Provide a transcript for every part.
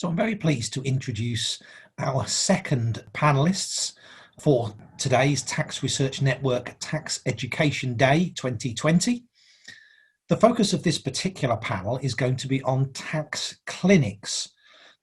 So I'm very pleased to introduce our second panelists for today's Tax Research Network Tax Education Day 2020. The focus of this particular panel is going to be on tax clinics,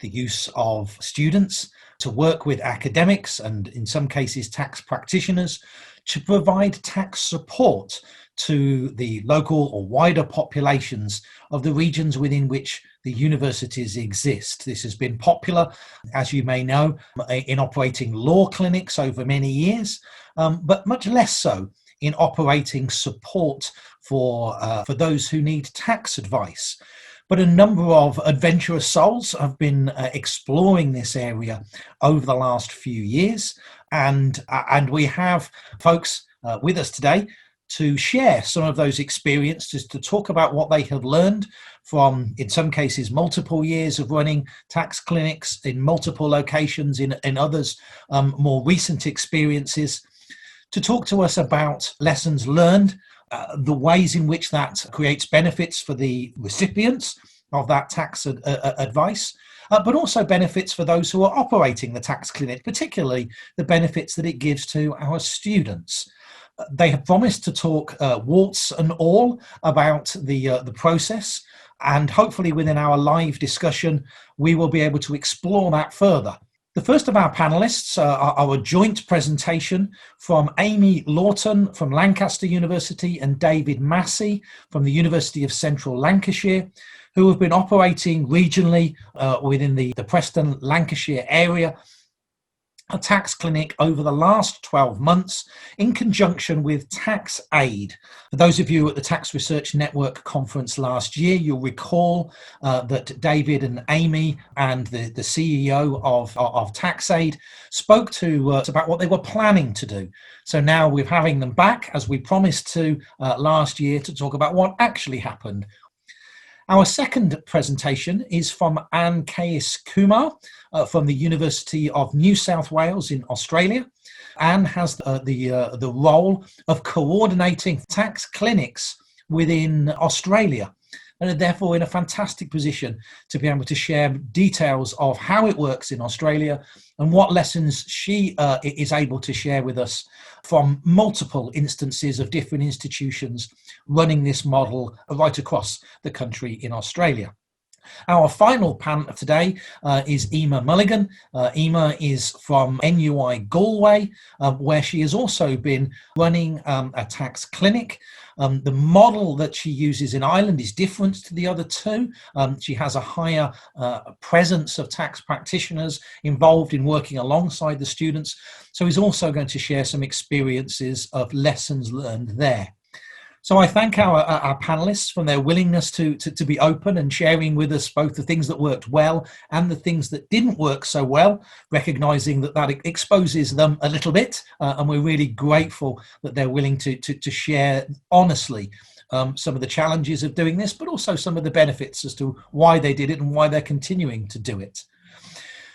the use of students to work with academics and in some cases tax practitioners to provide tax support to the local or wider populations of the regions within which the universities exist. This has been popular, as you may know, in operating law clinics over many years, but much less so in operating support for those who need tax advice. But a number of adventurous souls have been exploring this area over the last few years, and we have folks with us today to share some of those experiences, to talk about what they have learned from, in some cases, multiple years of running tax clinics in multiple locations, in others, more recent experiences, to talk to us about lessons learned, the ways in which that creates benefits for the recipients of that tax advice, but also benefits for those who are operating the tax clinic, particularly the benefits that it gives to our students. They have promised to talk warts and all about the process, and hopefully within our live discussion we will be able to explore that further. The first of our panelists are a joint presentation from Amy Lawton from Lancaster University and David Massey from the University of Central Lancashire, who have been operating regionally within the Preston, Lancashire area, a tax clinic over the last 12 months in conjunction with Tax Aid. For those of you at the Tax Research Network conference last year, you'll recall that David and Amy and the CEO of Tax Aid spoke to us about what they were planning to do. So now we're having them back, as we promised to last year, to talk about what actually happened. Our second presentation is from Kayis-Kumar from the University of New South Wales in Australia. Anne has the role of coordinating tax clinics within Australia, and are therefore in a fantastic position to be able to share details of how it works in Australia and what lessons she is able to share with us from multiple instances of different institutions running this model right across the country in Australia. Our final panel of today is Emer Mulligan. Emer is from NUI Galway, where she has also been running a tax clinic. The model that she uses in Ireland is different to the other two. She has a higher presence of tax practitioners involved in working alongside the students. So he's also going to share some experiences of lessons learned there. So I thank our panelists for their willingness to be open and sharing with us both the things that worked well and the things that didn't work so well, recognizing that exposes them a little bit. And we're really grateful that they're willing to share honestly some of the challenges of doing this, but also some of the benefits as to why they did it and why they're continuing to do it.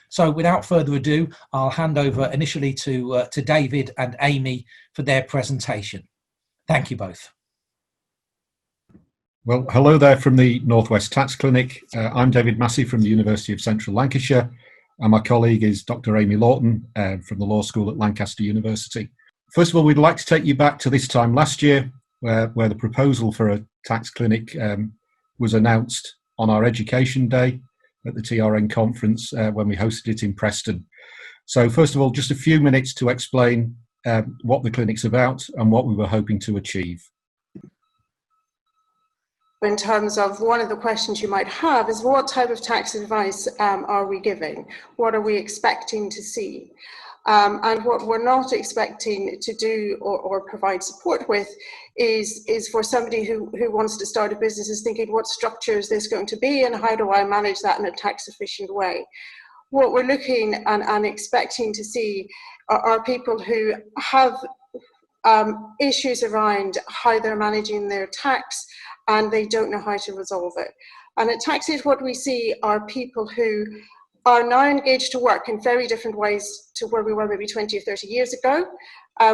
So without further ado, I'll hand over initially to David and Amy for their presentation. Thank you both. Well, hello there from the Northwest Tax Clinic. I'm David Massey from the University of Central Lancashire, and my colleague is Dr. Amy Lawton from the Law School at Lancaster University. First of all, we'd like to take you back to this time last year, where the proposal for a tax clinic was announced on our Education Day at the TRN conference when we hosted it in Preston. So first of all, just a few minutes to explain what the clinic's about and what we were hoping to achieve. In terms of one of the questions you might have is, what type of tax advice are we giving? What are we expecting to see? And what we're not expecting to do or provide support with is for somebody who wants to start a business is thinking, what structure is this going to be and how do I manage that in a tax efficient way? What we're looking and expecting to see are people who have issues around how they're managing their tax and they don't know how to resolve it. And at Tax Aid, what we see are people who are now engaged to work in very different ways to where we were maybe 20 or 30 years ago.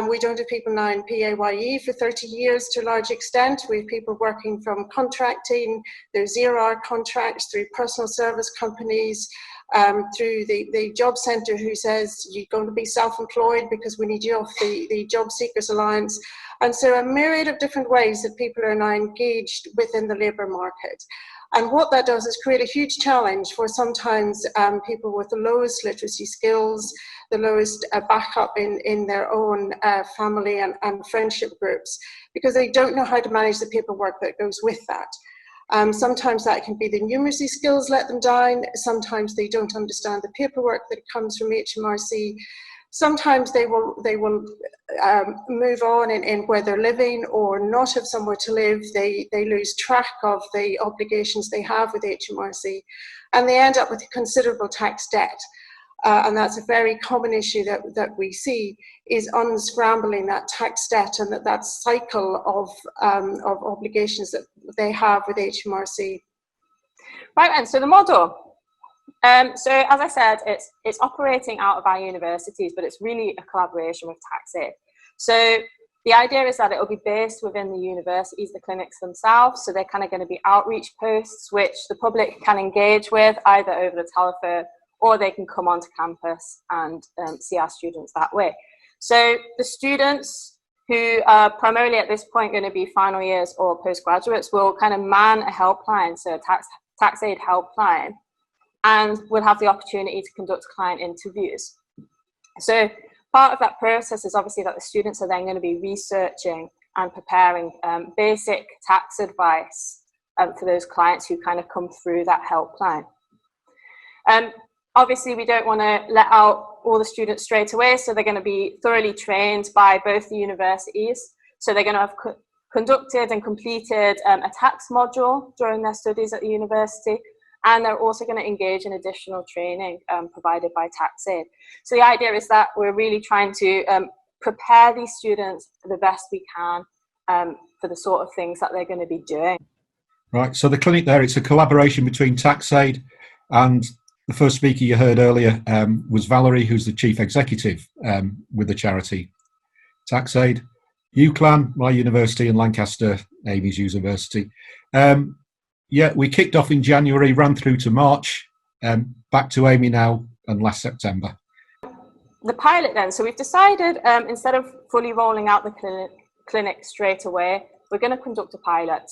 We don't have people now in PAYE for 30 years to a large extent. We have people working from contracting, there's 0-hour contracts, through personal service companies, through the job centre who says you're going to be self-employed because we need you off the Job Seekers Allowance. And so a myriad of different ways that people are now engaged within the labour market. And what that does is create a huge challenge for sometimes people with the lowest literacy skills, the lowest backup in their own family and friendship groups, because they don't know how to manage the paperwork that goes with that. Sometimes that can be the numeracy skills let them down. Sometimes they don't understand the paperwork that comes from HMRC. Sometimes they will move on in where they're living or not have somewhere to live. They lose track of the obligations they have with HMRC, and they end up with considerable tax debt. And that's a very common issue that we see, is unscrambling that tax debt and that cycle of obligations that they have with HMRC. Right, and so the model. So as I said, it's operating out of our universities, but it's really a collaboration with TaxAid. So the idea is that it will be based within the universities, the clinics themselves. So they're kind of going to be outreach posts which the public can engage with either over the telephone, or they can come onto campus and see our students that way. So the students who are primarily at this point going to be final years or postgraduates will kind of man a helpline, so a TaxAid helpline, and will have the opportunity to conduct client interviews. So part of that process is obviously that the students are then going to be researching and preparing basic tax advice for those clients who kind of come through that helpline. Obviously, we don't want to let out all the students straight away, so they're going to be thoroughly trained by both the universities. So they're going to have conducted and completed a tax module during their studies at the university, and they're also going to engage in additional training provided by TaxAid. So the idea is that we're really trying to prepare these students the best we can for the sort of things that they're going to be doing. Right, so the clinic there, it's a collaboration between TaxAid, and the first speaker you heard earlier was Valerie, who's the Chief Executive with the charity TaxAid. UCLan, my university, and Lancaster, Amy's university. Yeah, we kicked off in January, ran through to March, back to Amy now, and last September. The pilot then, so we've decided instead of fully rolling out the clinic straight away, we're going to conduct a pilot.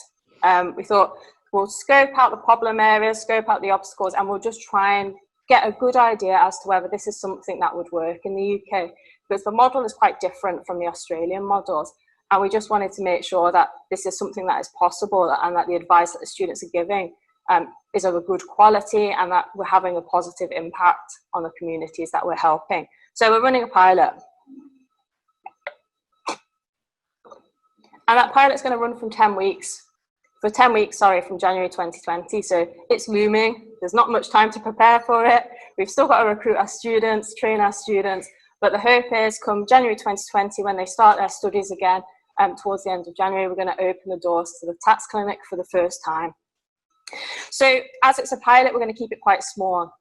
We thought we'll scope out the problem areas, scope out the obstacles, and we'll just try and get a good idea as to whether this is something that would work in the UK, because the model is quite different from the Australian models. And we just wanted to make sure that this is something that is possible and that the advice that the students are giving is of a good quality and that we're having a positive impact on the communities that we're helping. So we're running a pilot. And that pilot's going to run from 10 weeks. For 10 weeks, from January 2020. So it's looming. There's not much time to prepare for it. We've still got to recruit our students, train our students. But the hope is come January 2020, when they start their studies again, towards the end of January, we're going to open the doors to the tax clinic for the first time. So as it's a pilot, we're going to keep it quite small.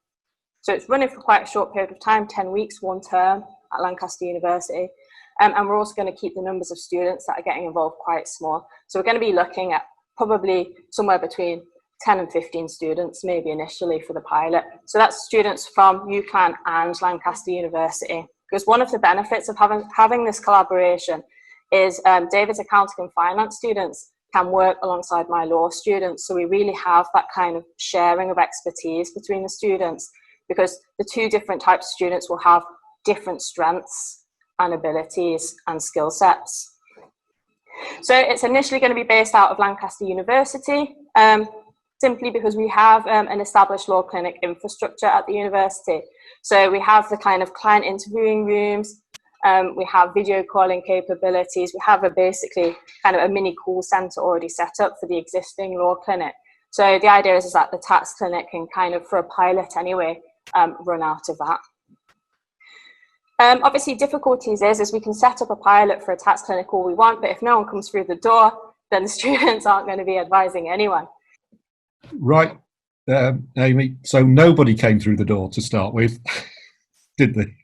So it's running for quite a short period of time, 10 weeks, 1 term at Lancaster University. And we're also going to keep the numbers of students that are getting involved quite small. So we're going to be looking at probably somewhere between 10 and 15 students, maybe initially for the pilot. So that's students from UCLan and Lancaster University. Because one of the benefits of having this collaboration is David's accounting and finance students can work alongside my law students. So we really have that kind of sharing of expertise between the students, because the 2 different types of students will have different strengths and abilities and skill sets. So it's initially going to be based out of Lancaster University, simply because we have an established law clinic infrastructure at the university. So we have the kind of client interviewing rooms, we have video calling capabilities, we have basically kind of a mini call centre already set up for the existing law clinic. So the idea is that the tax clinic can kind of, for a pilot anyway, run out of that. Obviously, difficulties is we can set up a pilot for a tax clinic all we want, but if no one comes through the door, then the students aren't going to be advising anyone. Right, Amy. So nobody came through the door to start with, did they?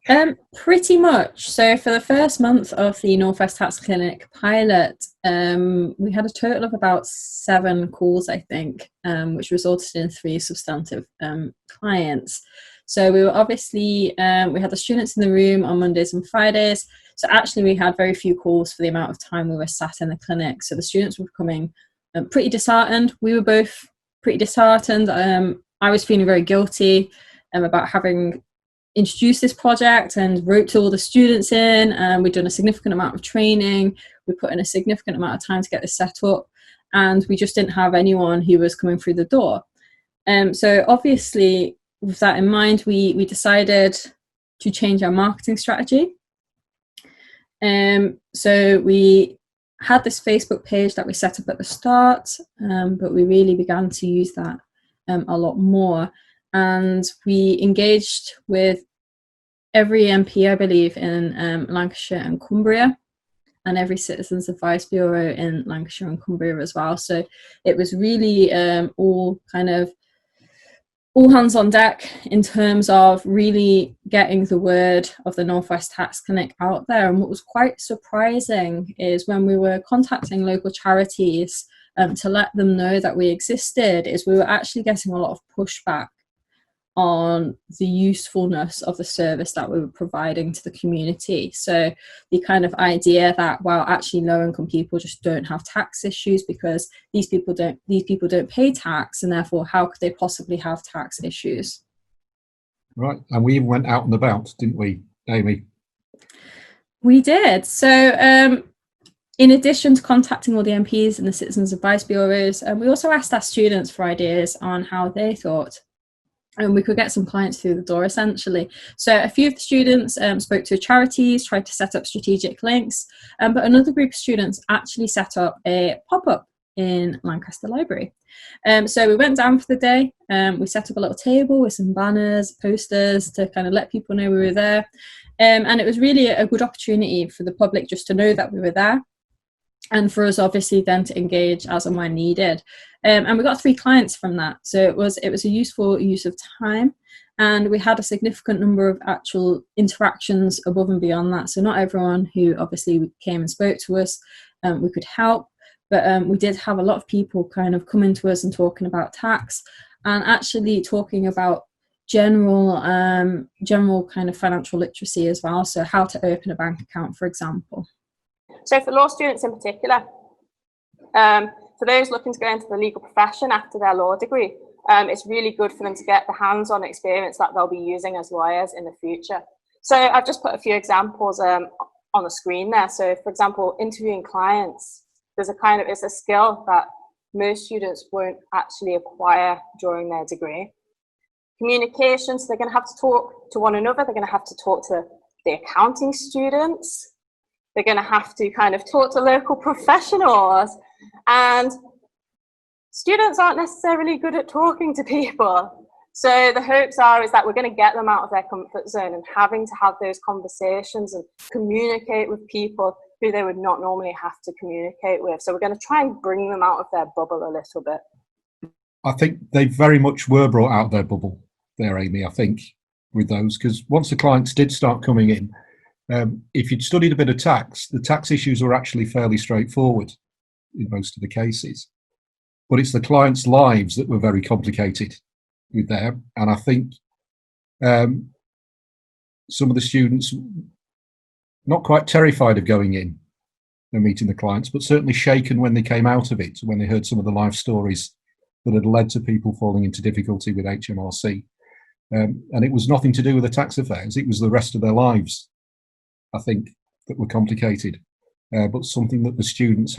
Pretty much. So for the first month of the Northwest Tax Clinic pilot, we had a total of about 7 calls, I think, which resulted in 3 substantive clients. So we were obviously, we had the students in the room on Mondays and Fridays. So actually we had very few calls for the amount of time we were sat in the clinic. So the students were becoming pretty disheartened. We were both pretty disheartened. I was feeling very guilty about having introduced this project and wrote all the students in. We'd done a significant amount of training. We put in a significant amount of time to get this set up, and we just didn't have anyone who was coming through the door. So obviously, with that in mind, we decided to change our marketing strategy. So we had this Facebook page that we set up at the start, but we really began to use that a lot more. And we engaged with every MP, I believe, in Lancashire and Cumbria, and every Citizens Advice Bureau in Lancashire and Cumbria as well. So it was really all hands on deck in terms of really getting the word of the Northwest Tax Clinic out there. And what was quite surprising is when we were contacting local charities to let them know that we existed, is we were actually getting a lot of pushback on the usefulness of the service that we were providing to the community. So the kind of idea that, well, actually low-income people just don't have tax issues because these people don't pay tax, and therefore how could they possibly have tax issues? Right, and we even went out and about, didn't we, Amy? We did. So in addition to contacting all the MPs and the Citizens Advice Bureaus, we also asked our students for ideas on how they thought and we could get some clients through the door, essentially. So a few of the students spoke to charities, tried to set up strategic links, but another group of students actually set up a pop-up in Lancaster Library. So we went down for the day, we set up a little table with some banners, posters to kind of let people know we were there. And it was really a good opportunity for the public just to know that we were there, and for us obviously then to engage as and when needed. And we got 3 clients from that. So it was a useful use of time, and we had a significant number of actual interactions above and beyond that. So not everyone who obviously came and spoke to us we could help, but we did have a lot of people kind of coming to us and talking about tax, and actually talking about general kind of financial literacy as well. So how to open a bank account, for example. So for law students in particular, for those looking to go into the legal profession after their law degree, it's really good for them to get the hands-on experience that they'll be using as lawyers in the future. So I've just put a few examples on the screen there. So for example, interviewing clients, it's a skill that most students won't actually acquire during their degree. Communication, so they're going to have to talk to one another, they're going to have to talk to the accounting students, they're going to have to kind of talk to local professionals, and students aren't necessarily good at talking to people. So the hopes is that we're going to get them out of their comfort zone and having to have those conversations and communicate with people who they would not normally have to communicate with. So we're going to try and bring them out of their bubble a little bit. I think they very much were brought out of their bubble there, Amy, I think, with those, because once the clients did start coming in, if you'd studied a bit of tax, the tax issues were actually fairly straightforward in most of the cases. But it's the clients' lives that were very complicated with them. And I think some of the students, not quite terrified of going in and meeting the clients, but certainly shaken when they came out of it, when they heard some of the life stories that had led to people falling into difficulty with HMRC. And it was nothing to do with the tax affairs, it was the rest of their lives, I think, that were complicated, but something that the students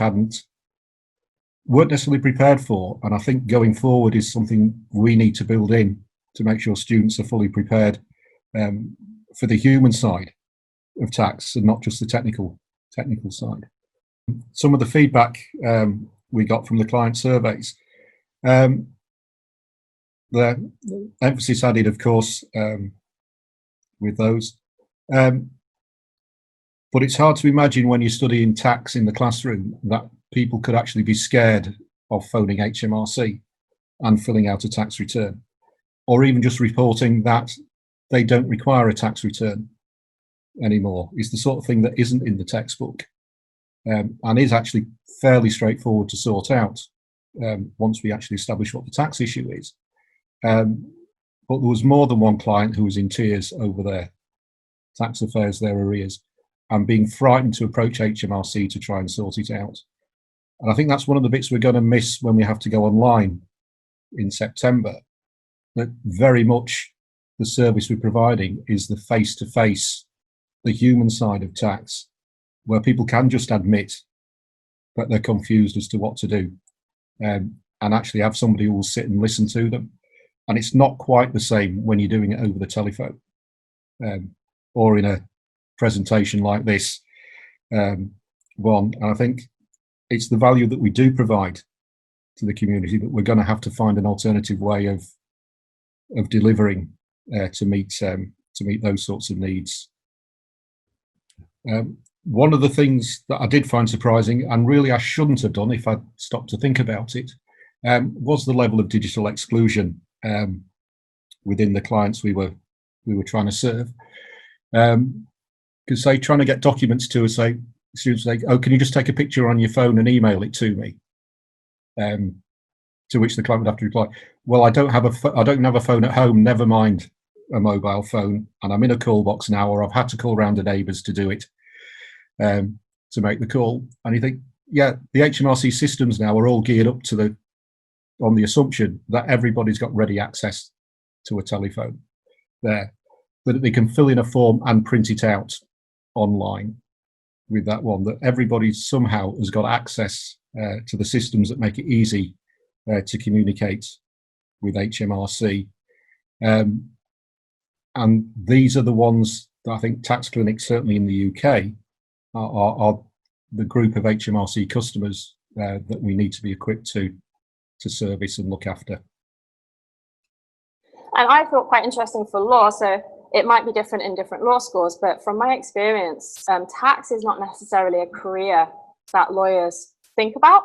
weren't necessarily prepared for. And I think going forward is something we need to build in to make sure students are fully prepared for the human side of tax and not just the technical side. Some of the feedback we got from the client surveys, the emphasis added, of course, with those. But it's hard to imagine when you're studying tax in the classroom that people could actually be scared of phoning HMRC and filling out a tax return, or even just reporting that they don't require a tax return anymore. It's the sort of thing that isn't in the textbook, and is actually fairly straightforward to sort out once we actually establish what the tax issue is. But there was more than one client who was in tears over their tax affairs, their arrears, and being frightened to approach HMRC to try and sort it out. And I think that's one of the bits we're going to miss when we have to go online in September, that very much the service we're providing is the face-to-face, the human side of tax, where people can just admit that they're confused as to what to do, and actually have somebody who will sit and listen to them. And it's not quite the same when you're doing it over the telephone, or in a presentation like this one. And I think it's the value that we do provide to the community that we're going to have to find an alternative way of delivering to meet those sorts of needs. One of the things that I did find surprising, and really I shouldn't have done if I'd stopped to think about it, was the level of digital exclusion within the clients we were trying to serve. Because say trying to get documents to us, say students say, "Oh, can you just take a picture on your phone and email it to me?" To which the client would have to reply, "Well, I don't have a phone at home. Never mind a mobile phone, and I'm in a call box now, or I've had to call round to neighbours to do it to make the call." And you think, yeah, the HMRC systems now are all geared up to on the assumption that everybody's got ready access to a telephone there, that they can fill in a form and print it out online with that one, that everybody somehow has got access to the systems that make it easy to communicate with HMRC. And these are the ones that I think tax clinics, certainly in the UK, are the group of HMRC customers that we need to be equipped to service and look after. And I thought quite interesting for law, so it might be different in different law schools, but from my experience, tax is not necessarily a career that lawyers think about,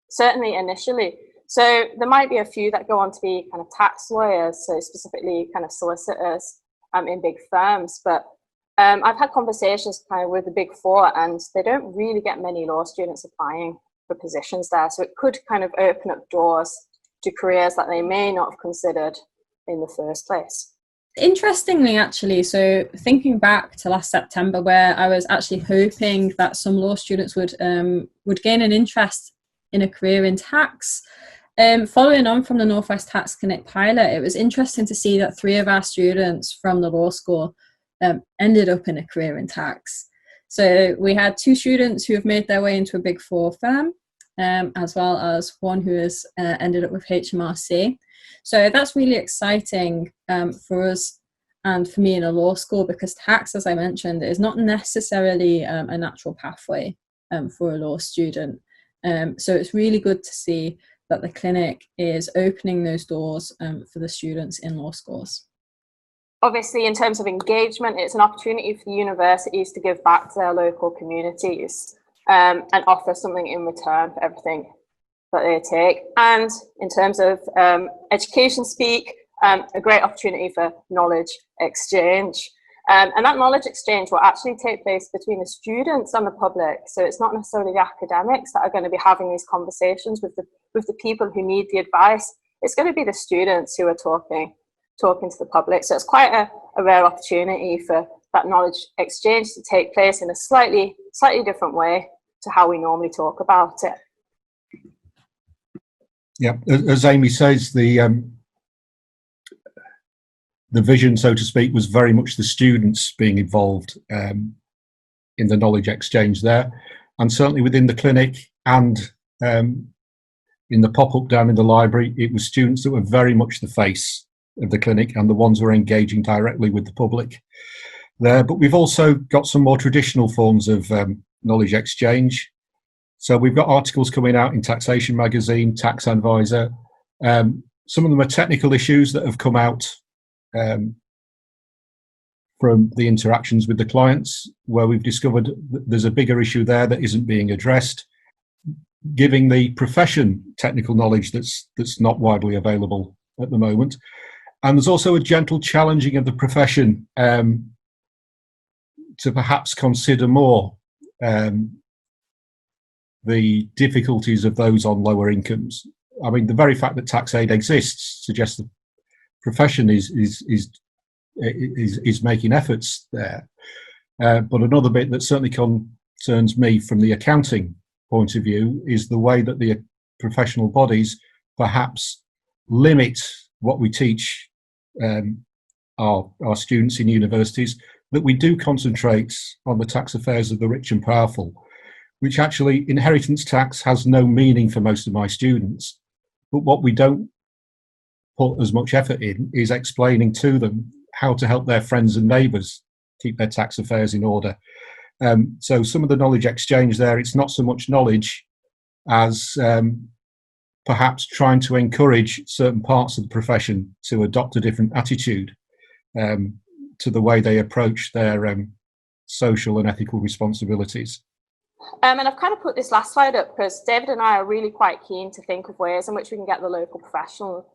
certainly initially. So there might be a few that go on to be kind of tax lawyers, so specifically kind of solicitors in big firms, but I've had conversations kind of with the Big Four, and they don't really get many law students applying for positions there. So it could kind of open up doors to careers that they may not have considered in the first place. Interestingly, actually, so thinking back to last September, where I was actually hoping that some law students would gain an interest in a career in tax, following on from the Northwest Tax Clinic pilot, it was interesting to see that 3 of our students from the law school ended up in a career in tax. So we had 2 students who have made their way into a Big Four firm, as well as one who has ended up with HMRC. So that's really exciting for us and for me in a law school, because tax, as I mentioned, is not necessarily a natural pathway for a law student. So it's really good to see that the clinic is opening those doors for the students in law schools. Obviously, in terms of engagement, it's an opportunity for the universities to give back to their local communities and offer something in return for everything that they take. And in terms of education speak, a great opportunity for knowledge exchange. And that knowledge exchange will actually take place between the students and the public. So it's not necessarily the academics that are going to be having these conversations with the people who need the advice. It's going to be the students who are talking to the public. So it's quite a rare opportunity for that knowledge exchange to take place in a slightly different way to how we normally talk about it. Yeah, as Amy says, the vision, so to speak, was very much the students being involved in the knowledge exchange there, and certainly within the clinic and in the pop-up down in the library, it was students that were very much the face of the clinic and the ones who are engaging directly with the public there. But we've also got some more traditional forms of knowledge exchange. So we've got articles coming out in Taxation Magazine, Tax Advisor. Some of them are technical issues that have come out from the interactions with the clients, where we've discovered that there's a bigger issue there that isn't being addressed, giving the profession technical knowledge that's not widely available at the moment. And there's also a gentle challenging of the profession to perhaps consider more the difficulties of those on lower incomes. I mean, the very fact that tax aid exists suggests the profession is making efforts there. But another bit that certainly concerns me from the accounting point of view is the way that the professional bodies perhaps limit what we teach our students in universities, that we do concentrate on the tax affairs of the rich and powerful, which actually inheritance tax has no meaning for most of my students. But what we don't put as much effort in is explaining to them how to help their friends and neighbours keep their tax affairs in order. So some of the knowledge exchange there, it's not so much knowledge as perhaps trying to encourage certain parts of the profession to adopt a different attitude to the way they approach their social and ethical responsibilities. And I've kind of put this last slide up because David and I are really quite keen to think of ways in which we can get the local professional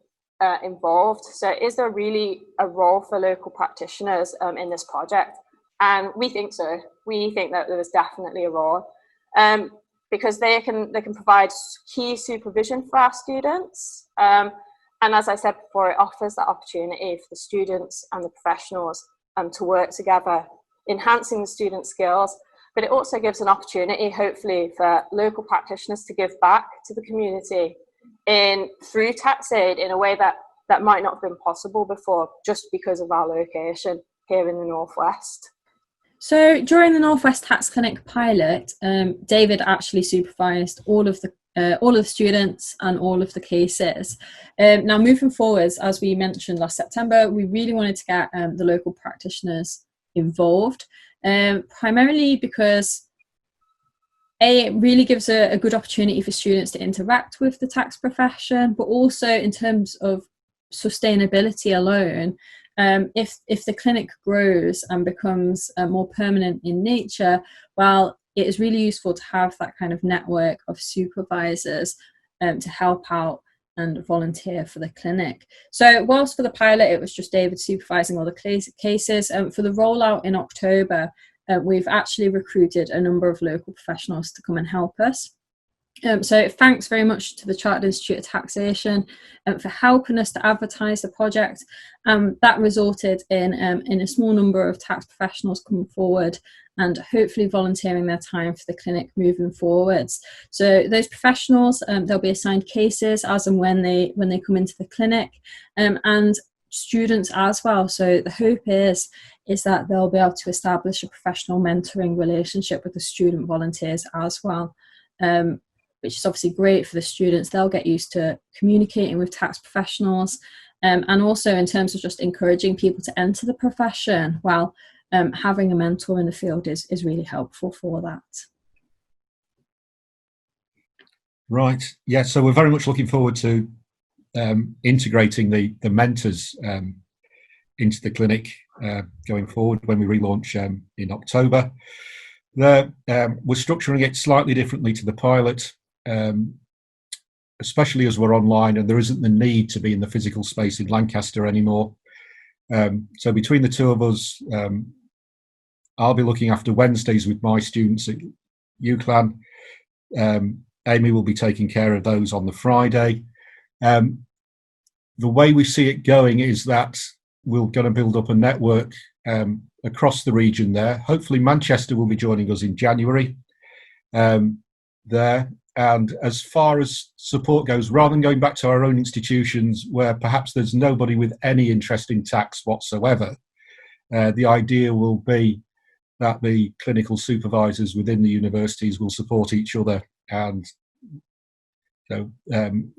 involved. So is there really a role for local practitioners in this project? And we think so. We think that there is definitely a role because they can provide key supervision for our students. And as I said before, it offers that opportunity for the students and the professionals to work together, enhancing the student skills. But it also gives an opportunity, hopefully, for local practitioners to give back to the community through tax aid in a way that might not have been possible before, just because of our location here in the Northwest. So during the Northwest Tax Clinic pilot, David actually supervised all of the students and all of the cases. Now, moving forwards, as we mentioned last September, we really wanted to get the local practitioners involved, primarily because it really gives a good opportunity for students to interact with the tax profession, but also in terms of sustainability alone, if the clinic grows and becomes more permanent in nature, well, it is really useful to have that kind of network of supervisors to help out and volunteer for the clinic. So whilst for the pilot it was just David supervising all the cases, for the rollout in October we've actually recruited a number of local professionals to come and help us. So thanks very much to the Chartered Institute of Taxation for helping us to advertise the project. That resulted in a small number of tax professionals coming forward and hopefully volunteering their time for the clinic moving forwards. So those professionals, they'll be assigned cases as and when they come into the clinic, and students as well. So the hope is that they'll be able to establish a professional mentoring relationship with the student volunteers as well. Which is obviously great for the students. They'll get used to communicating with tax professionals, and also in terms of just encouraging people to enter the profession, well, having a mentor in the field is really helpful for that. Right, yeah, so we're very much looking forward to integrating the mentors into the clinic going forward when we relaunch in October. We're structuring it slightly differently to the pilot, especially as we're online and there isn't the need to be in the physical space in Lancaster anymore. So between the two of us, I'll be looking after Wednesdays with my students at UCLan. Amy will be taking care of those on the Friday. The way we see it going is that we're going to build up a network across the region there. Hopefully Manchester will be joining us in January there. And as far as support goes, rather than going back to our own institutions where perhaps there's nobody with any interest in tax whatsoever, the idea will be that the clinical supervisors within the universities will support each other, and so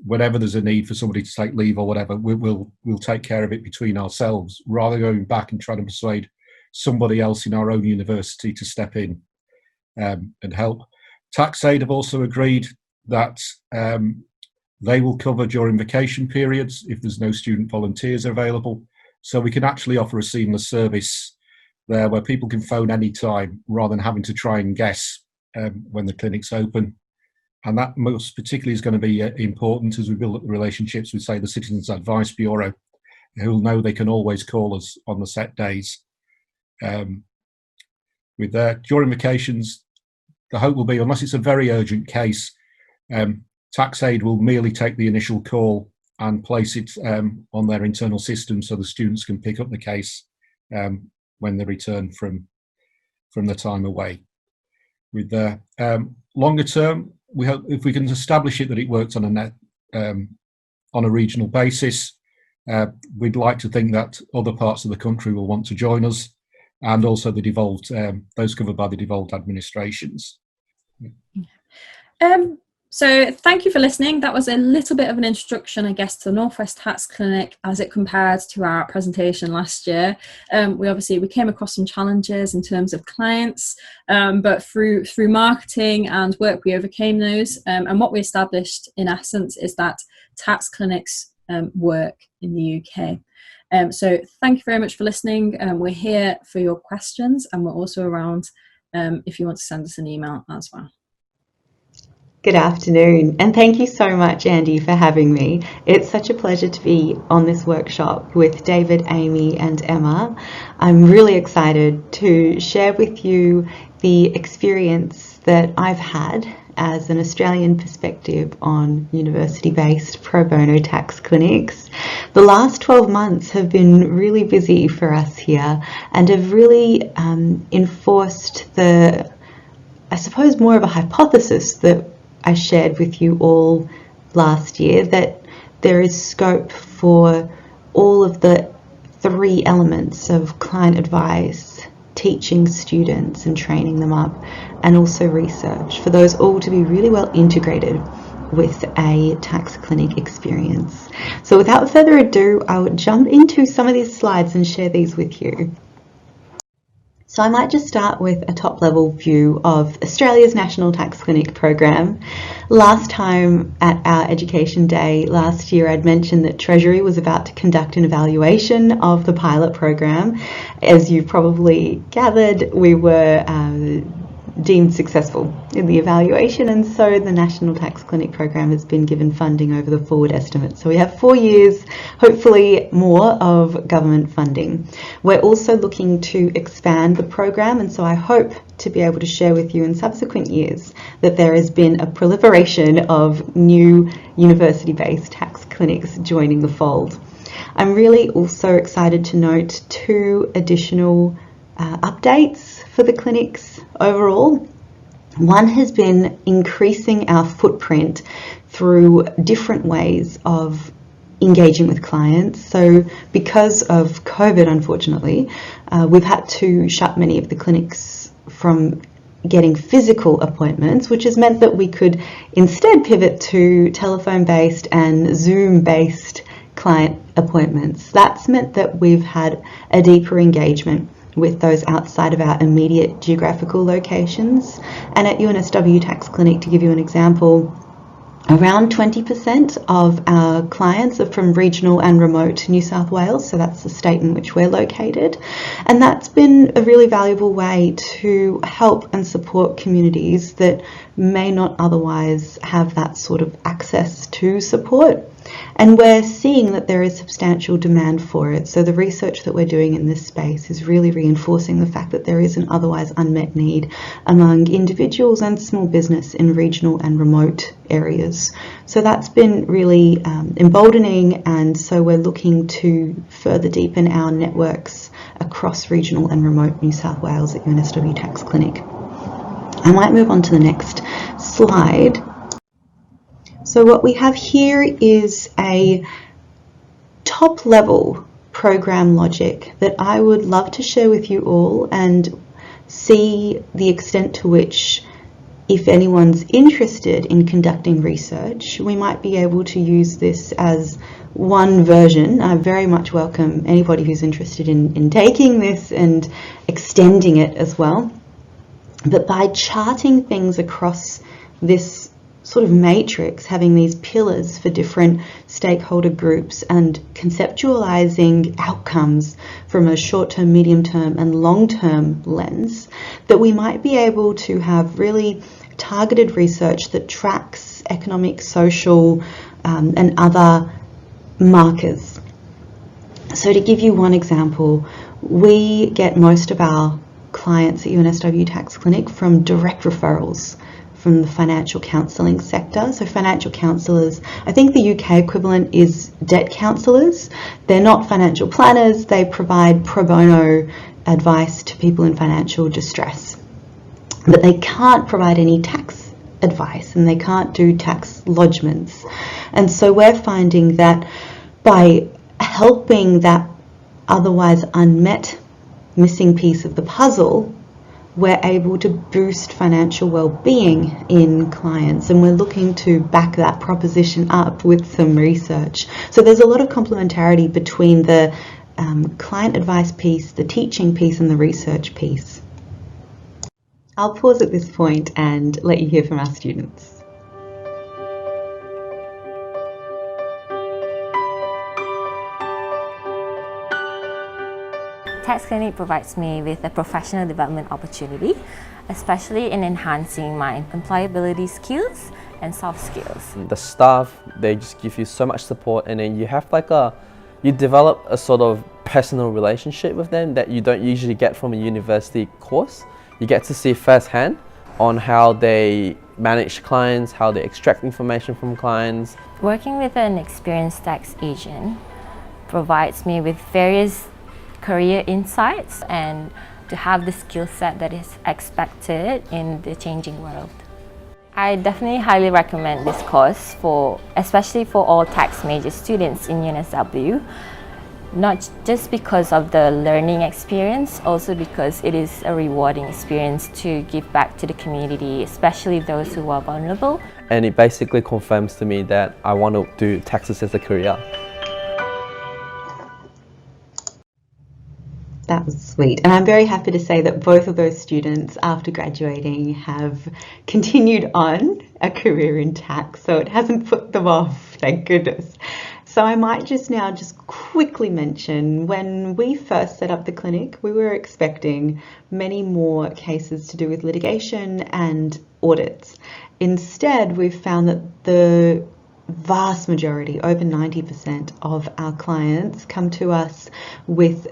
whenever there's a need for somebody to take leave or whatever, we'll take care of it between ourselves, rather than going back and trying to persuade somebody else in our own university to step in and help. Tax Aid have also agreed that they will cover during vacation periods if there's no student volunteers available, so we can actually offer a seamless service there where people can phone any time rather than having to try and guess when the clinic's open. And that most particularly is going to be important as we build up the relationships with, say, the Citizens Advice Bureau, who will know they can always call us on the set days. With during vacations, the hope will be, unless it's a very urgent case, tax aid will merely take the initial call and place it on their internal system so the students can pick up the case when they return from the time away. With the longer term, we hope if we can establish it that it works on a regional basis, we'd like to think that other parts of the country will want to join us, and also the devolved, those covered by the devolved administrations. So thank you for listening. That was a little bit of an introduction, I guess, to the Northwest Tax Clinic as it compared to our presentation last year. We came across some challenges in terms of clients, but through marketing and work we overcame those. And what we established in essence is that tax clinics work in the UK. So thank you very much for listening. We're here for your questions, and we're also around if you want to send us an email as well. Good afternoon, and thank you so much, Andy, for having me. It's such a pleasure to be on this workshop with David, Amy and Emma. I'm really excited to share with you the experience that I've had as an Australian perspective on university-based pro bono tax clinics. The last 12 months have been really busy for us here and have really enforced I suppose more of a hypothesis that I shared with you all last year, that there is scope for all of the 3 elements of client advice, teaching students and training them up, and also research, for those all to be really well integrated with a tax clinic experience. So without further ado, I would jump into some of these slides and share these with you. So I might just start with a top-level view of Australia's National Tax Clinic program. Last time at our Education Day last year, I'd mentioned that Treasury was about to conduct an evaluation of the pilot program. As you probably gathered, we were deemed successful in the evaluation, and so the National Tax Clinic program has been given funding over the forward estimate. So we have 4 years, hopefully more, of government funding. We're also looking to expand the program, and so I hope to be able to share with you in subsequent years that there has been a proliferation of new university-based tax clinics joining the fold. I'm really also excited to note 2 additional updates for the clinics overall. One has been increasing our footprint through different ways of engaging with clients. So because of COVID, unfortunately, we've had to shut many of the clinics from getting physical appointments, which has meant that we could instead pivot to telephone-based and Zoom-based client appointments. That's meant that we've had a deeper engagement with those outside of our immediate geographical locations. And at UNSW Tax Clinic, to give you an example, around 20% of our clients are from regional and remote New South Wales, so that's the state in which we're located. And that's been a really valuable way to help and support communities that may not otherwise have that sort of access to support. And we're seeing that there is substantial demand for it. So the research that we're doing in this space is really reinforcing the fact that there is an otherwise unmet need among individuals and small business in regional and remote areas. So that's been really emboldening, and so we're looking to further deepen our networks across regional and remote New South Wales at UNSW Tax Clinic. I might move on to the next slide. So what we have here is a top-level program logic that I would love to share with you all and see the extent to which, if anyone's interested in conducting research, we might be able to use this as one version. I very much welcome anybody who's interested in taking this and extending it as well. But by charting things across this sort of matrix, having these pillars for different stakeholder groups and conceptualizing outcomes from a short-term, medium-term and long-term lens, that we might be able to have really targeted research that tracks economic, social and other markers. So to give you one example, we get most of our clients at UNSW Tax Clinic from direct referrals from the financial counselling sector. So financial counsellors, I think the UK equivalent is debt counsellors. They're not financial planners. They provide pro bono advice to people in financial distress. But they can't provide any tax advice and they can't do tax lodgements. And so we're finding that by helping that otherwise unmet missing piece of the puzzle, we're able to boost financial well-being in clients, and we're looking to back that proposition up with some research. So there's a lot of complementarity between the client advice piece, the teaching piece, and the research piece. I'll pause at this point and let you hear from our students. Tax Clinic provides me with a professional development opportunity, especially in enhancing my employability skills and soft skills. The staff, they just give you so much support, and then you have you develop a sort of personal relationship with them that you don't usually get from a university course. You get to see firsthand on how they manage clients, how they extract information from clients. Working with an experienced tax agent provides me with various career insights and to have the skill set that is expected in the changing world. I definitely highly recommend this course especially for all tax major students in UNSW, not just because of the learning experience, also because it is a rewarding experience to give back to the community, especially those who are vulnerable. And it basically confirms to me that I want to do taxes as a career. That was sweet. And I'm very happy to say that both of those students, after graduating, have continued on a career in tax. So it hasn't put them off, thank goodness. So I might just quickly mention, when we first set up the clinic, we were expecting many more cases to do with litigation and audits. Instead, we've found that the vast majority, over 90% of our clients, come to us with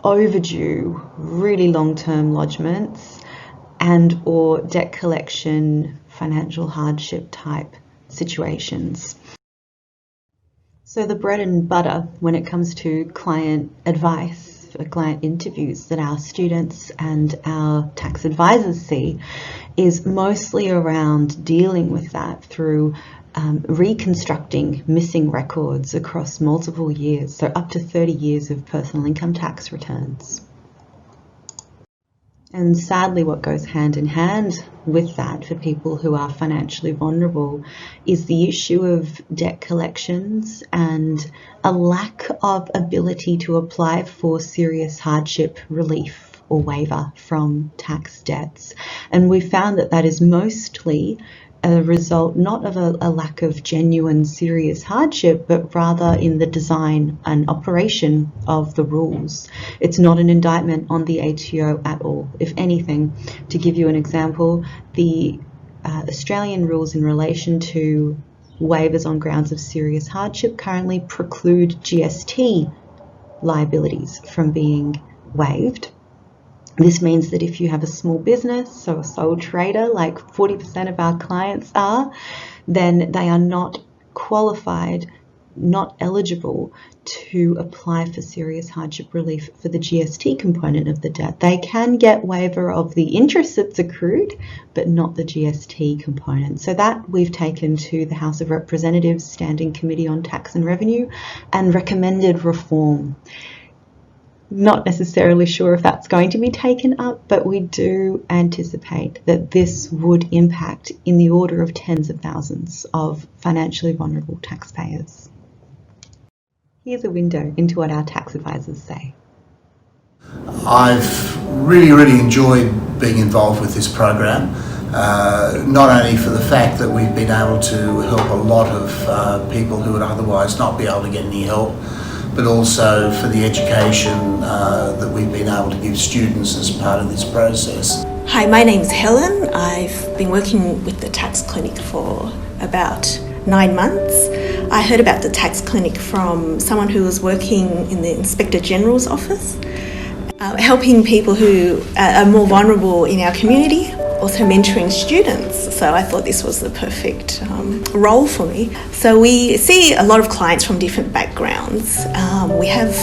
overdue, really long-term lodgements and or debt collection, financial hardship type situations. So the bread and butter when it comes to client advice, client interviews that our students and our tax advisors see is mostly around dealing with that through reconstructing missing records across multiple years, so up to 30 years of personal income tax returns. And sadly, what goes hand in hand with that for people who are financially vulnerable is the issue of debt collections and a lack of ability to apply for serious hardship relief or waiver from tax debts. And we found that that is mostly a result not of a lack of genuine serious hardship, but rather in the design and operation of the rules. It's not an indictment on the ATO at all. If anything, to give you an example, the Australian rules in relation to waivers on grounds of serious hardship currently preclude GST liabilities from being waived. This means that if you have a small business, so a sole trader, like 40% of our clients are, then they are not qualified, not eligible to apply for serious hardship relief for the GST component of the debt. They can get waiver of the interest that's accrued, but not the GST component. So that we've taken to the House of Representatives Standing Committee on Tax and Revenue and recommended reform. Not necessarily sure if that's going to be taken up, but we do anticipate that this would impact in the order of tens of thousands of financially vulnerable taxpayers. Here's a window into what our tax advisors say. I've really enjoyed being involved with this program, not only for the fact that we've been able to help a lot of people who would otherwise not be able to get any help, but also for the education that we've been able to give students as part of this process. Hi, my name's Helen. I've been working with the tax clinic for about 9 months. I heard about the tax clinic from someone who was working in the Inspector General's office. helping people who are more vulnerable in our community, also mentoring students. So I thought this was the perfect role for me. So we see a lot of clients from different backgrounds. We have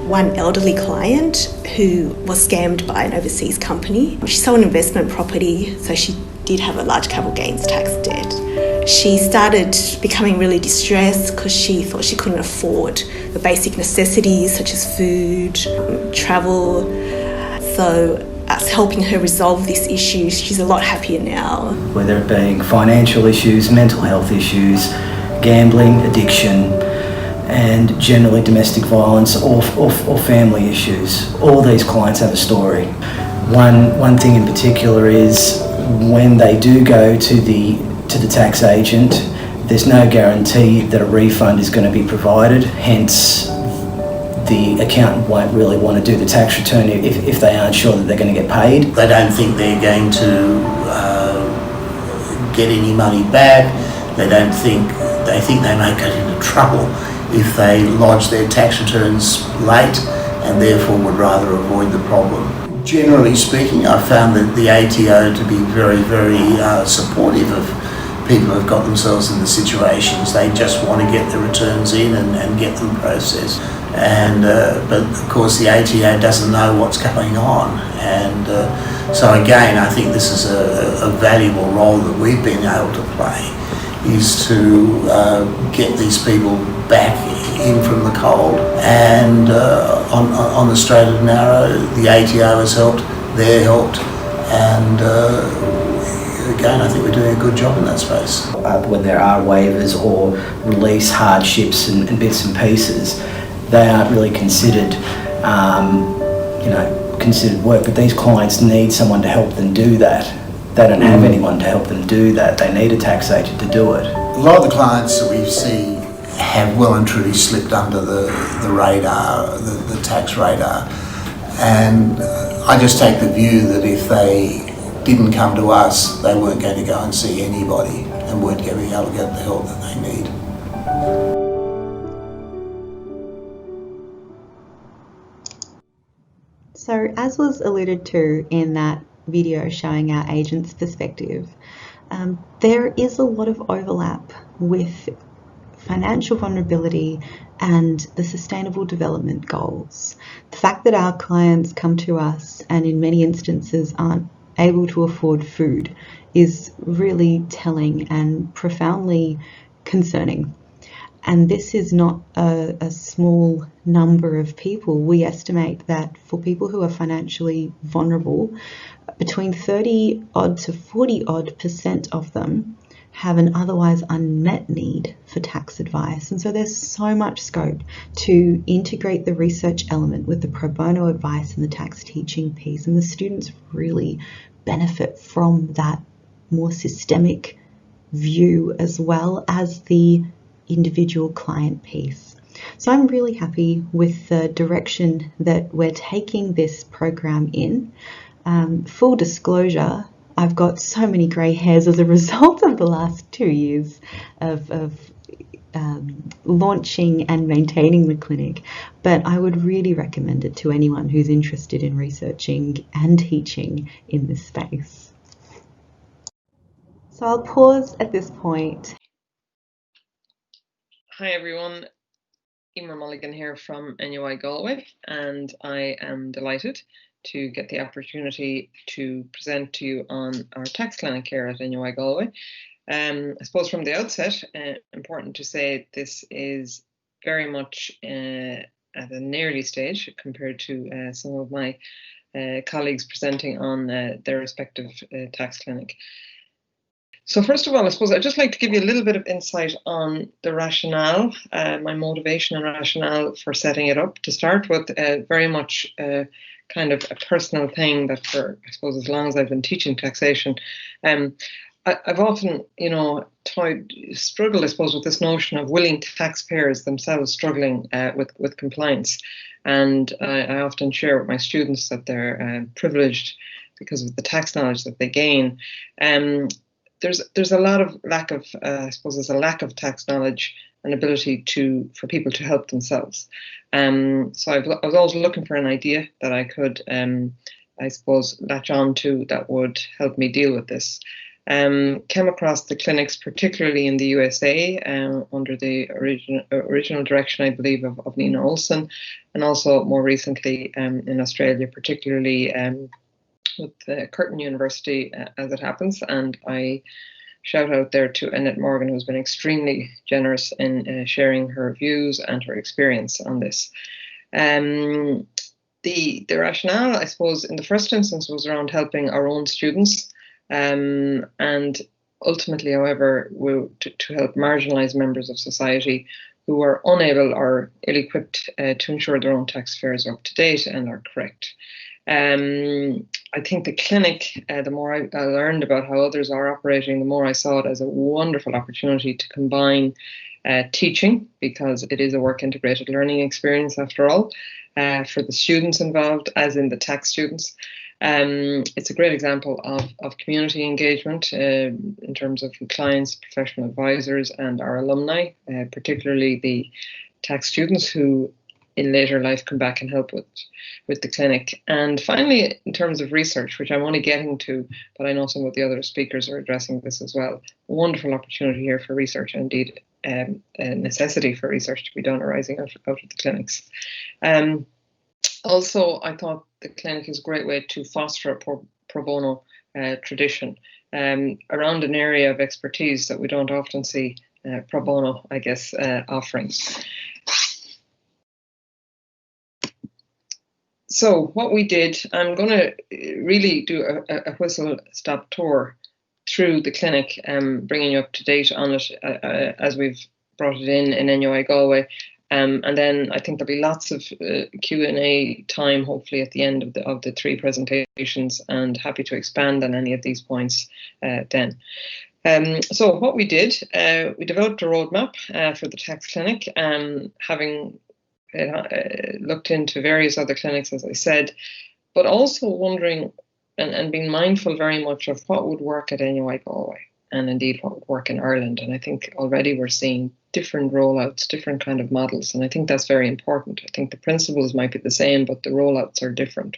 one elderly client who was scammed by an overseas company. She sold an investment property, so she did have a large capital gains tax debt. She started becoming really distressed because she thought she couldn't afford the basic necessities such as food, travel. So us helping her resolve this issue, she's a lot happier now. Whether it being financial issues, mental health issues, gambling, addiction, and generally domestic violence or family issues. All these clients have a story. One thing in particular is when they do go to the tax agent, there's no guarantee that a refund is going to be provided, hence the accountant won't really want to do the tax return if they aren't sure that they're going to get paid. They don't think they're going to get any money back. They think they may get into trouble if they lodge their tax returns late, and therefore would rather avoid the problem. Generally speaking, I've found that the ATO to be very, very supportive of people who've got themselves in the situations. They just want to get the returns in and get them processed. And but of course the ATO doesn't know what's going on, and so again I think this is a valuable role that we've been able to play, is to get these people back in from the cold, and on the straight and narrow. The ATO has helped, they're helped, and again I think we're doing a good job in that space. When there are waivers or release hardships and bits and pieces, they aren't really considered, considered work. But these clients need someone to help them do that. They don't have anyone to help them do that. They need a tax agent to do it. A lot of the clients that we see have well and truly slipped under the radar, the tax radar. And I just take the view that if they didn't come to us, they weren't going to go and see anybody and weren't going to be able to get the help that they need. So, as was alluded to in that video showing our agent's perspective, there is a lot of overlap with financial vulnerability and the sustainable development goals. The fact that our clients come to us and in many instances aren't able to afford food is really telling and profoundly concerning. And this is not a small number of people. We estimate that for people who are financially vulnerable, between 30 odd to 40 odd % of them have an otherwise unmet need for tax advice. And so there's so much scope to integrate the research element with the pro bono advice and the tax teaching piece. And the students really benefit from that more systemic view as well as the individual client piece. So I'm really happy with the direction that we're taking this program in. Full disclosure, I've got so many grey hairs as a result of the last 2 years of launching and maintaining the clinic, but I would really recommend it to anyone who's interested in researching and teaching in this space. So I'll pause at this point. Hi everyone, Emer Mulligan here from NUI Galway, and I am delighted to get the opportunity to present to you on our tax clinic here at NUI Galway. I suppose from the outset, important to say this is very much at an early stage compared to some of my colleagues presenting on their respective tax clinic. So first of all, I suppose I'd just like to give you a little bit of insight on the rationale, my motivation and rationale for setting it up. To start with, very much kind of a personal thing that for, I suppose, as long as I've been teaching taxation, I've often, struggled, I suppose, with this notion of willing taxpayers themselves struggling with compliance. And I often share with my students that they're privileged because of the tax knowledge that they gain. There's a lot of lack of, I suppose there's a lack of tax knowledge an ability for people to help themselves. So I was always looking for an idea that I could, I suppose, latch on to that would help me deal with this. Came across the clinics, particularly in the USA, under the original direction, I believe, of Nina Olsen, and also more recently in Australia, particularly with Curtin University, as it happens. And I shout out there to Annette Morgan, who's been extremely generous in sharing her views and her experience on this. The rationale, I suppose, in the first instance was around helping our own students, and ultimately, however, to help marginalised members of society who are unable or ill-equipped to ensure their own tax affairs are up to date and are correct. I think the clinic, the more I learned about how others are operating, the more I saw it as a wonderful opportunity to combine teaching, because it is a work integrated learning experience after all, for the students involved, as in the tax students. It's a great example of community engagement in terms of clients, professional advisors, and our alumni, particularly the tax students who in later life come back and help with the clinic. And finally, in terms of research, which I'm only getting to, but I know some of the other speakers are addressing this as well, a wonderful opportunity here for research, and indeed a necessity for research to be done arising out of the clinics. Also, I thought the clinic is a great way to foster a pro bono tradition around an area of expertise that we don't often see pro bono, I guess, offerings. So what we did, I'm going to really do a whistle-stop tour through the clinic, bringing you up to date on it as we've brought it in NUI Galway. And then I think there'll be lots of Q&A time, hopefully, at the end of the three presentations, and happy to expand on any of these points then. So what we did, we developed a roadmap for the tax clinic, having looked into various other clinics, as I said, but also wondering and being mindful very much of what would work at NUI Galway, and indeed what would work in Ireland. And I think already we're seeing different rollouts, different kind of models, and I think that's very important. I think the principles might be the same, but the rollouts are different.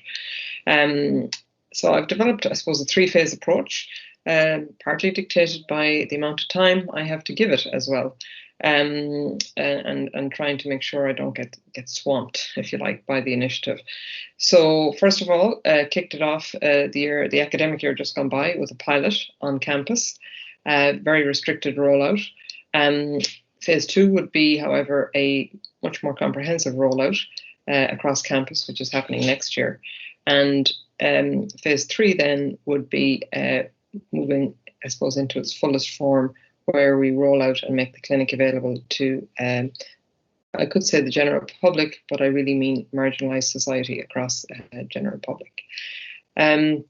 So I've developed, I suppose, a three-phase approach, partly dictated by the amount of time I have to give it as well. And trying to make sure I don't get swamped, if you like, by the initiative. So first of all, kicked it off the academic year just gone by with a pilot on campus, very restricted rollout. Phase 2 would be, however, a much more comprehensive rollout across campus, which is happening next year. And phase 3 then would be moving, I suppose, into its fullest form, where we roll out and make the clinic available to, I could say the general public, but I really mean marginalised society across general public. I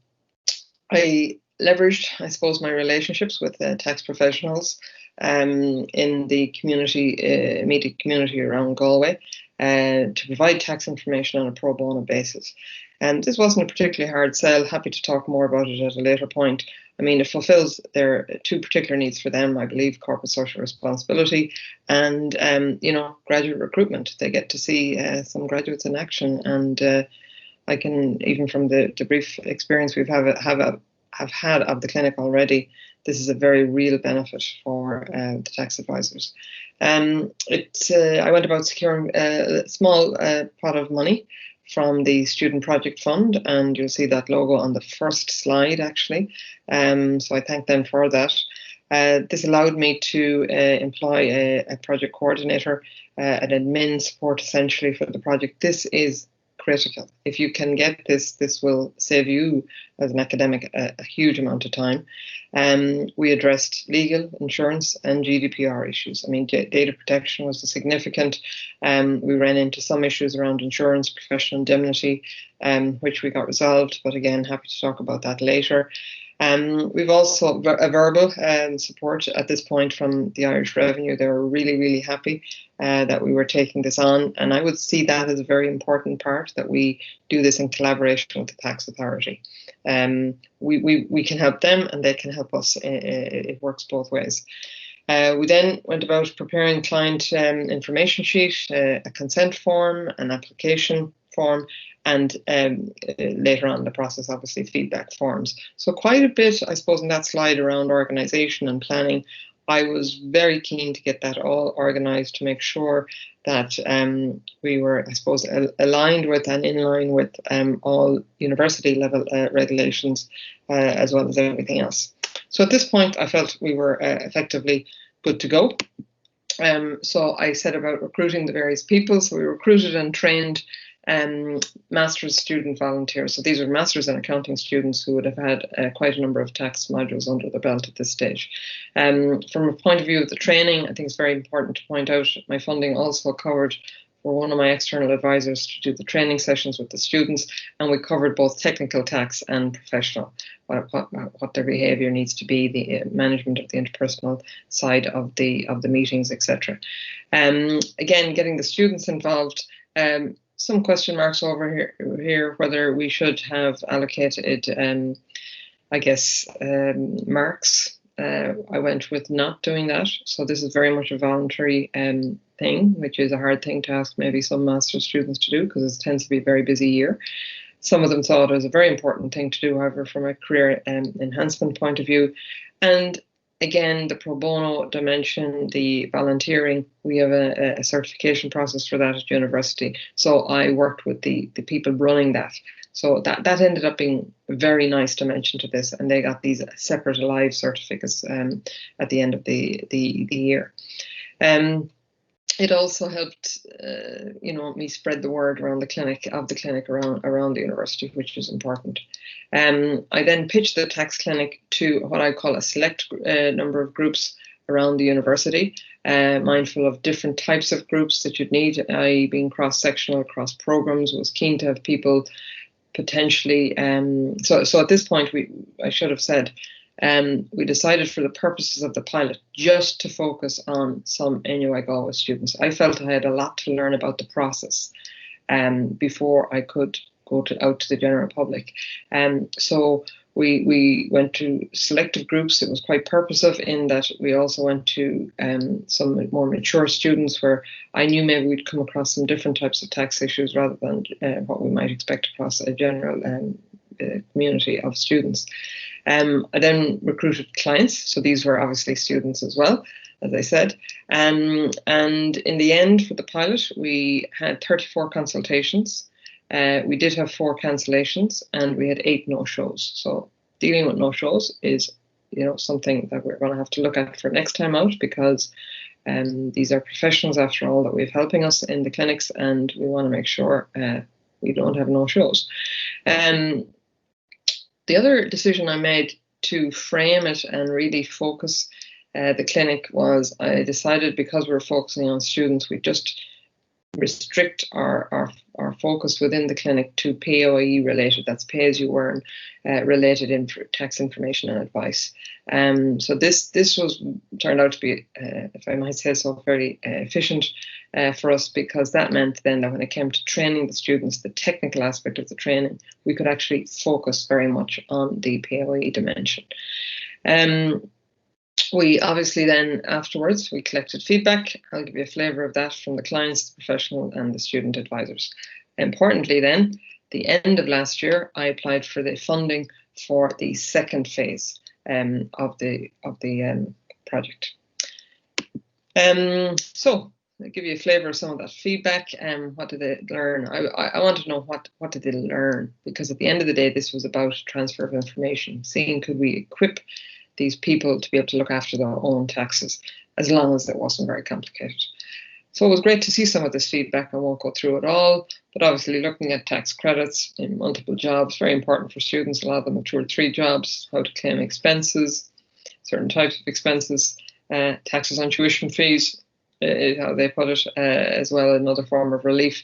leveraged, I suppose, my relationships with tax professionals in the community, immediate community around Galway, to provide tax information on a pro bono basis. And this wasn't a particularly hard sell. Happy to talk more about it at a later point. I mean, it fulfills their two particular needs for them, I believe: corporate social responsibility and, graduate recruitment. They get to see some graduates in action, and I can, even from the brief experience we've have had of the clinic already, this is a very real benefit for the tax advisors. I went about securing a small pot of money from the Student Project Fund, and you'll see that logo on the first slide, actually. So I thank them for that. This allowed me to employ a project coordinator, an admin support essentially for the project. This is critical. If you can get this, this will save you as an academic a huge amount of time. We addressed legal, insurance, and GDPR issues. I mean, data protection was a significant. We ran into some issues around insurance, professional indemnity, which we got resolved, but again, happy to talk about that later. We've also a verbal support at this point from the Irish Revenue. They were really, really happy that we were taking this on, and I would see that as a very important part, that we do this in collaboration with the tax authority. We can help them and they can help us. It works both ways. We then went about preparing client information sheet, a consent form, an application form, and later on in the process, obviously, feedback forms. So quite a bit, I suppose, in that slide around organisation and planning. I was very keen to get that all organised to make sure that we were, I suppose, aligned with and in line with all university level regulations, as well as everything else. So at this point, I felt we were effectively good to go. So I set about recruiting the various people. So we recruited and trained master's student volunteers. So these are master's in accounting students who would have had quite a number of tax modules under their belt at this stage. From a point of view of the training, I think it's very important to point out my funding also covered for one of my external advisors to do the training sessions with the students, and we covered both technical tax and professional, what their behaviour needs to be, the management of the interpersonal side of the meetings, etc. Again, getting the students involved. Some question marks over here whether we should have allocated, I guess, marks. I went with not doing that. So this is very much a voluntary thing, which is a hard thing to ask maybe some master's students to do because it tends to be a very busy year. Some of them saw it as a very important thing to do, however, from a career enhancement point of view. And again, the pro bono dimension, the volunteering, we have a certification process for that at university. So I worked with the people running that. So that ended up being a very nice dimension to this, and they got these separate live certificates at the end of the year. It also helped, me spread the word around the clinic around the university, which is important. I then pitched the tax clinic to what I call a select number of groups around the university, mindful of different types of groups that you'd need, i.e. being cross-sectional, across programs, was keen to have people potentially, so at this point I should have said, we decided for the purposes of the pilot just to focus on some NUI Galway students. I felt I had a lot to learn about the process before I could go out to the general public. So we went to selected groups. It was quite purposive in that we also went to some more mature students where I knew maybe we'd come across some different types of tax issues rather than what we might expect across a general community of students. I then recruited clients, so these were obviously students as well, as I said. And in the end, for the pilot, we had 34 consultations. We did have 4 cancellations, and we had 8 no-shows. So dealing with no-shows is, something that we're going to have to look at for next time out, because these are professionals, after all, that we're helping us in the clinics, and we want to make sure we don't have no-shows. The other decision I made to frame it and really focus the clinic was I decided, because we're focusing on students, we just restrict our focus within the clinic to PAYE related, that's pay as you earn related tax information and advice. So this turned out to be, if I might say so, very efficient for us, because that meant then that when it came to training the students, the technical aspect of the training, we could actually focus very much on the PAYE dimension. We obviously then afterwards, we collected feedback. I'll give you a flavour of that from the clients, the professional and the student advisors. Importantly then, the end of last year, I applied for the funding for the second phase of the project. So I'll give you a flavour of some of that feedback. What did they learn? I want to know what did they learn, because at the end of the day, this was about transfer of information, seeing could we equip these people to be able to look after their own taxes, as long as it wasn't very complicated. So it was great to see some of this feedback. I won't go through it all, but obviously looking at tax credits in multiple jobs, very important for students. A lot of them have 2 or 3 jobs, how to claim expenses, certain types of expenses, taxes on tuition fees, how they put it, as well another form of relief,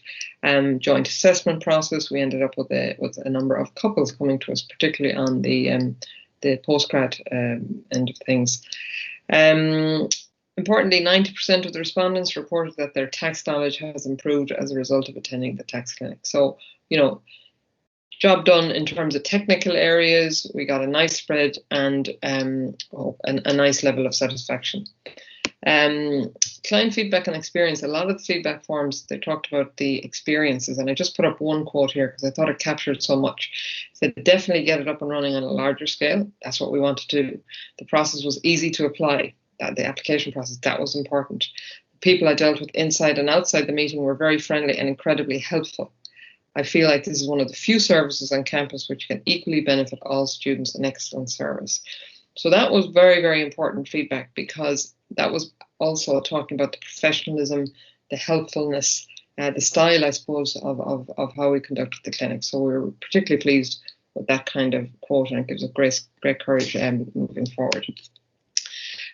joint assessment process. We ended up with a number of couples coming to us, particularly on the postgrad end of things. Importantly, 90% of the respondents reported that their tax knowledge has improved as a result of attending the tax clinic. So, job done in terms of technical areas. We got a nice spread and a nice level of satisfaction. Client feedback and experience. A lot of the feedback forms, they talked about the experiences, and I just put up one quote here because I thought it captured so much. It said, definitely get it up and running on a larger scale. That's what we wanted to do. The process was easy to apply. The application process, that was important. The people I dealt with inside and outside the meeting were very friendly and incredibly helpful. I feel like this is one of the few services on campus which can equally benefit all students, an excellent service. So that was very, very important feedback, because that was also talking about the professionalism, the helpfulness, the style, I suppose, of how we conducted the clinic. So we were particularly pleased with that kind of quote, and it gives us great courage moving forward.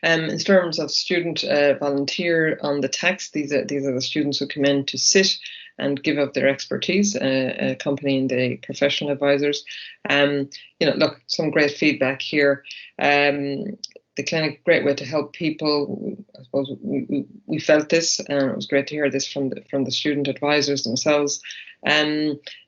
In terms of student volunteer on the tax, these are the students who come in to sit and give up their expertise, accompanying the professional advisors. Look, some great feedback here. The clinic, great way to help people. I suppose we felt this, and it was great to hear this from the student advisors themselves.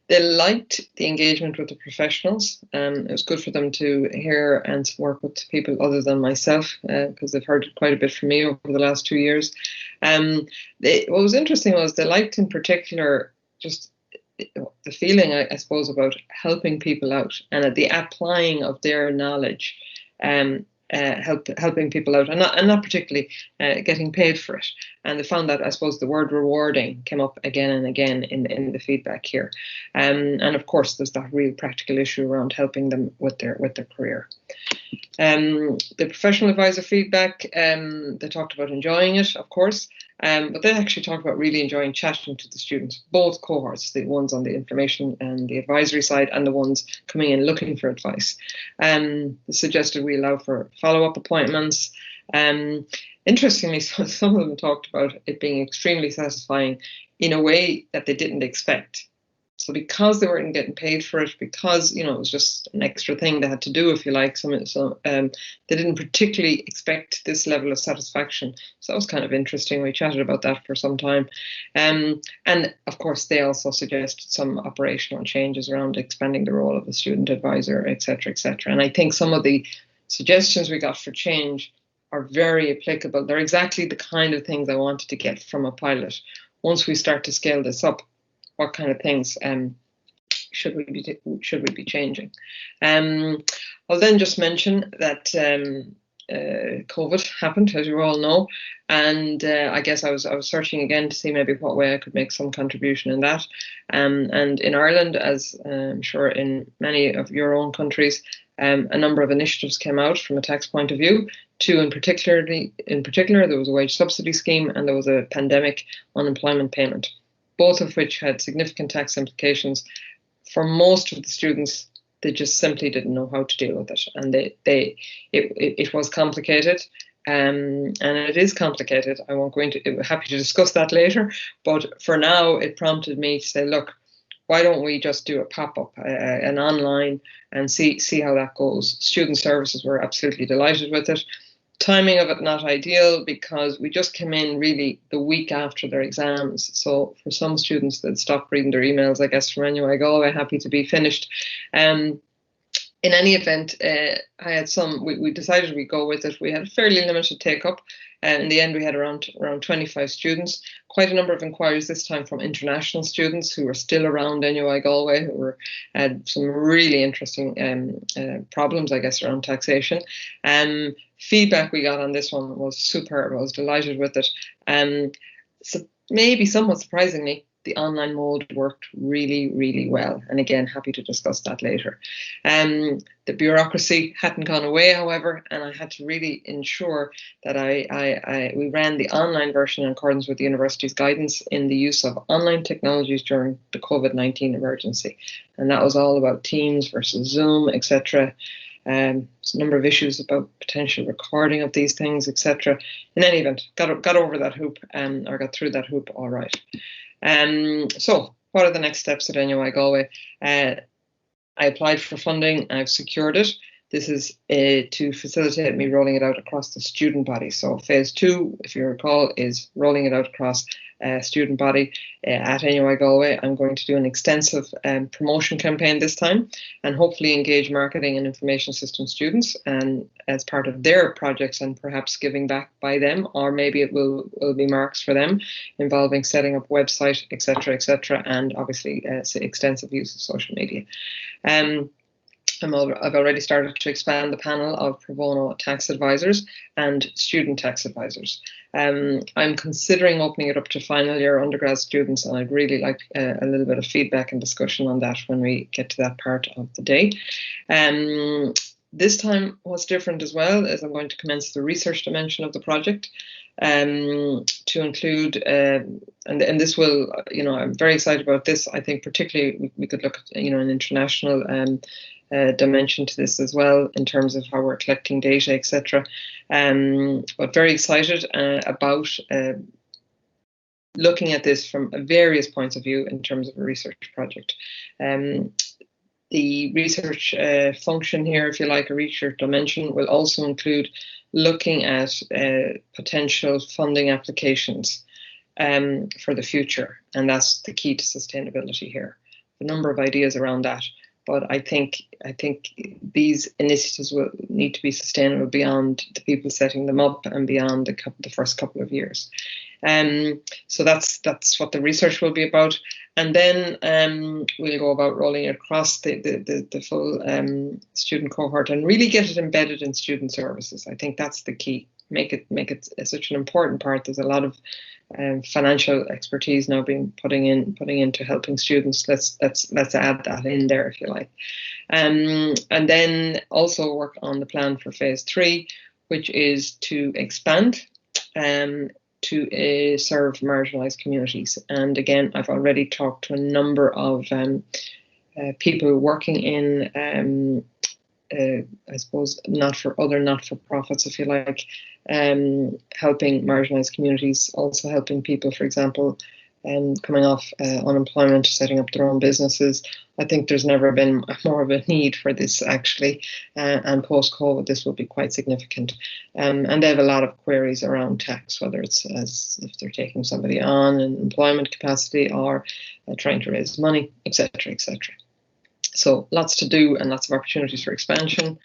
They liked the engagement with the professionals. It was good for them to hear and work with people other than myself, because they've heard quite a bit from me over the last 2 years. What was interesting was they liked in particular just the feeling, I suppose, about helping people out and the applying of their knowledge, helping people out, and not particularly getting paid for it. And they found that, I suppose, the word rewarding came up again and again in the feedback here. And of course, there's that real practical issue around helping them with their career. The professional advisor feedback, they talked about enjoying it, of course, but they actually talked about really enjoying chatting to the students, both cohorts, the ones on the information and the advisory side and the ones coming in looking for advice. They suggested we allow for follow-up appointments. Interestingly, some of them talked about it being extremely satisfying in a way that they didn't expect. So because they weren't getting paid for it, because it was just an extra thing they had to do, if you like, they didn't particularly expect this level of satisfaction. So that was kind of interesting. We chatted about that for some time. And of course, they also suggested some operational changes around expanding the role of the student advisor, etc., etc. And I think some of the suggestions we got for change are very applicable. They're exactly the kind of things I wanted to get from a pilot. Once we start to scale this up, what kind of things should we be changing? I'll then just mention that COVID happened, as you all know, and I guess I was searching again to see maybe what way I could make some contribution in that. And in Ireland, as I'm sure in many of your own countries, a number of initiatives came out from a tax point of view. Two in particular, there was a wage subsidy scheme and there was a pandemic unemployment payment, both of which had significant tax implications. For most of the students, they just simply didn't know how to deal with it, and it was complicated, and it is complicated. I won't go into it. I'm happy to discuss that later, but for now, it prompted me to say, look, why don't we just do a pop-up, an online, and see how that goes. Student services were absolutely delighted with it. Timing of it not ideal, because we just came in really the week after their exams. So for some students that stopped reading their emails, I guess, from NUI Galway, happy to be finished. In any event, we decided we'd go with it. We had a fairly limited take-up. And in the end, we had around 25 students, quite a number of inquiries this time from international students who were still around NUI Galway, who had some really interesting problems, I guess, around taxation. Feedback we got on this one was superb. I was delighted with it. So maybe somewhat surprisingly, the online mode worked really, really well. And again, happy to discuss that later. The bureaucracy hadn't gone away, however, and I had to really ensure that we ran the online version in accordance with the university's guidance in the use of online technologies during the COVID-19 emergency. And that was all about Teams versus Zoom, etc. There's a number of issues about potential recording of these things, etc. In any event, got over that hoop, or got through that hoop all right. So what are the next steps at NUI Galway? I applied for funding. I've secured it. This is to facilitate me rolling it out across the student body. So phase 2, if you recall, is rolling it out across student body at NUI Galway. I'm going to do an extensive promotion campaign this time, and hopefully engage marketing and information system students and as part of their projects, and perhaps giving back by them, or maybe it will be marks for them involving setting up website, etc., and obviously extensive use of social media. I've already started to expand the panel of pro bono tax advisors and student tax advisors. I'm considering opening it up to final year undergrad students, and I'd really like a little bit of feedback and discussion on that when we get to that part of the day. This time, what's different as well is I'm going to commence the research dimension of the project to include, and this will, I'm very excited about this. I think particularly we could look at, an international dimension to this as well in terms of how we're collecting data, etc. But very excited about looking at this from various points of view in terms of a research project. The research function here, if you like, a research dimension, will also include looking at potential funding applications for the future, and that's the key to sustainability here. A number of ideas around that, but I think these initiatives will need to be sustainable beyond the people setting them up and beyond the first couple of years. So that's what the research will be about, and then we'll go about rolling it across the full student cohort and really get it embedded in student services. I think that's the key. Make it such an important part. There's a lot of financial expertise now being putting into helping students. Let's add that in there, if you like, and then also work on the plan for phase 3, which is to expand to serve marginalised communities. And again, I've already talked to a number of people working in, I suppose, not-for-profits, if you like, helping marginalised communities, also helping people, for example, coming off unemployment, setting up their own businesses. I think there's never been more of a need for this, actually, and post-COVID this will be quite significant. And they have a lot of queries around tax, whether it's as if they're taking somebody on in employment capacity or trying to raise money, etc., etc. So lots to do and lots of opportunities for expansion,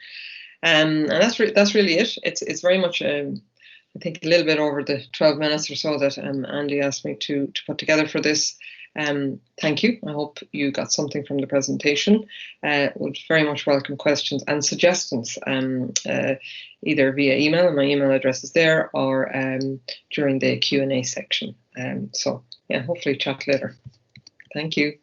and that's really it. It's very much I think a little bit over the 12 minutes or so that Andy asked me to put together for this. Thank you. I hope you got something from the presentation. Would very much welcome questions and suggestions, either via email, and my email address is there, or during the Q&A section. So yeah, hopefully chat later. Thank you.